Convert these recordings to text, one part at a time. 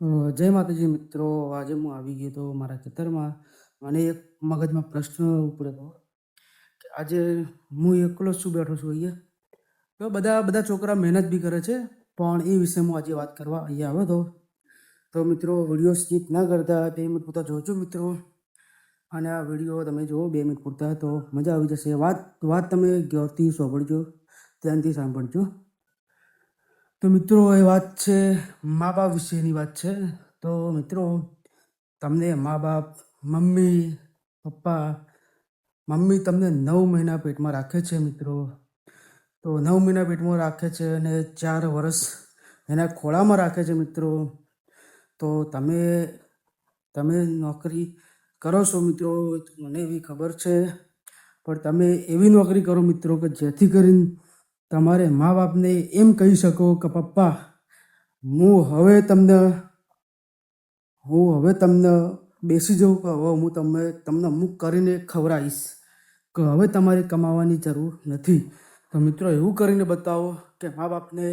જય માતાજી મિત્રો. આજે હું આવી ગયો તો મારા ખેતરમાં. મને એક મગજમાં પ્રશ્ન ઉપડ્યો હતો કે આજે હું એકલો જ શું બેઠો છું અહીંયા. તો બધા બધા છોકરા મહેનત બી કરે છે, પણ એ વિશે હું આજે વાત કરવા અહીંયા આવ્યો હતો. તો મિત્રો, વિડીયો સ્કીપ ના કરતા 2 મિનિટ પૂરતા જોજો મિત્રો. અને આ વિડીયો તમે જુઓ 2 મિનિટ પૂરતા તો મજા આવી જશે. વાત તમે ગૌરથી સાંભળજો, ધ્યાનથી સાંભળજો. તો મિત્રો, એ વાત છે મા બાપ વિશેની વાત છે. તો મિત્રો, તમને મા બાપ, મમ્મી પપ્પા, મમ્મી તમને 9 મહિના પેટમાં રાખે છે મિત્રો. તો 9 મહિના પેટમાં રાખે છે અને 4 વર્ષ એના ખોળામાં રાખે છે મિત્રો. તો તમે નોકરી કરો છો મિત્રો, મને એવી ખબર છે. પણ તમે એવી નોકરી કરો મિત્રો કે જેથી કરીને તમારે મા બાપને એમ કહી શકો કે પપ્પા, હું હવે તમને બેસી જાઉં કે હવે હું તમને અમુક કરીને ખવડાવીશ, કે હવે તમારે કમાવાની જરૂર નથી. તો મિત્રો, એવું કરીને બતાવો કે મા બાપને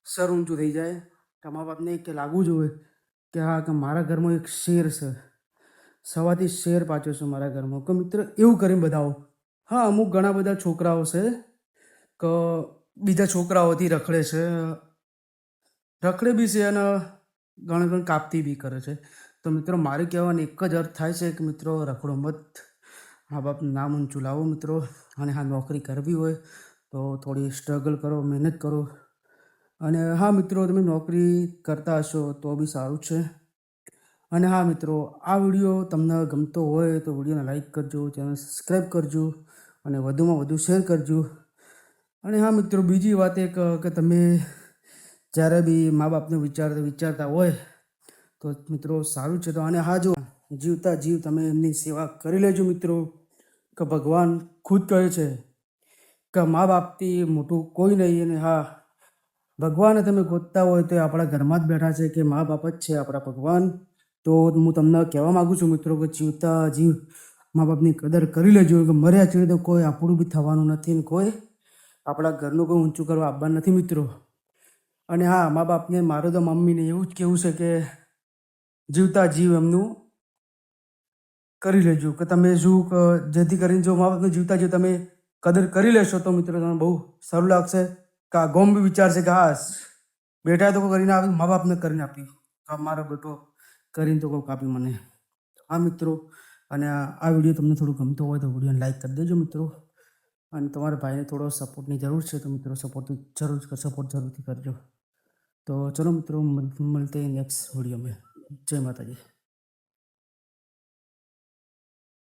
સર ઊંચું થઈ જાય, કે મા બાપને કે લાગવું જોઈએ કે હા, કે મારા ઘરમાં એક શેર છે, સવારથી શેર પાચ્યો છે મારા ઘરમાં. કે મિત્રો, એવું કરીને બતાવો. હા, અમુક ઘણા બધા છોકરાઓ છે કે બીજા છોકરાઓથી રખડે બી છે અને ઘણ કાપતી બી કરે છે. તો મિત્રો, મારે કહેવાનો એક જ અર્થ થાય છે કે મિત્રો, રખડો મત, મા બાપનું નામ ઊંચું લાવો મિત્રો. અને હા, નોકરી કરવી હોય તો થોડી સ્ટ્રગલ કરો, મહેનત કરો. અને હા મિત્રો, તમે નોકરી કરતા હશો તો બી સારું છે. અને હા મિત્રો, આ વિડીયો તમને ગમતો હોય તો વિડીયોને લાઈક કરજો, ચેનલ સબસ્ક્રાઈબ કરજો અને વધુમાં વધુ શેર કરજો. અને હા મિત્રો, બીજી વાત એક કે તમે જ્યારે બી મા બાપને વિચારતા હોય તો મિત્રો સારું છે. તો અને હા, જો જીવતા જીવ તમે એમની સેવા કરી લેજો મિત્રો. કે ભગવાન ખુદ કહે છે કે મા બાપથી મોટું કોઈ નહીં. અને હા, ભગવાનને તમે ગોતતા હોય તો આપણા ઘરમાં જ બેઠા છે, કે મા બાપ જ છે આપણા ભગવાન. તો હું તમને કહેવા માગું છું મિત્રો કે જીવતા જીવ મા બાપની કદર કરી લેજો. કે મર્યા છે તો કોઈ આપણું બી થવાનું નથી ને કોઈ આપણા ઘરનું કોઈ ઊંચું કરવા આવવાનું નથી મિત્રો. અને હા, મા બાપને મારું તો મમ્મીને એવું જ કહેવું છે કે જીવતા જીવ એમનું કરી લેજો. કે તમે શું કે જેથી કરીને જો મા બાપને જીવતા જીવ તમે કદર કરી લેશો તો મિત્રો તમને બહુ સારું લાગશે. કે આ ગોમ બી વિચારશે કે હા, બેટા તો કોઈ કરીને આપ્યું, મા બાપને કરીને આપ્યું, કે મારો બેટો કરીને તો કોઈ કાપ્યું મને. હા મિત્રો, અને આ વિડીયો તમને થોડું ગમતો હોય તો વિડીયોને લાઈક કરી દેજો મિત્રો. અને તમારા ભાઈને થોડો સપોર્ટની જરૂર છે તો મિત્રો સપોર્ટ જરૂરથી કરજો. તો ચલો મિત્રો, મળते हैं નેક્स्ट वीडियो में. जय माता जी.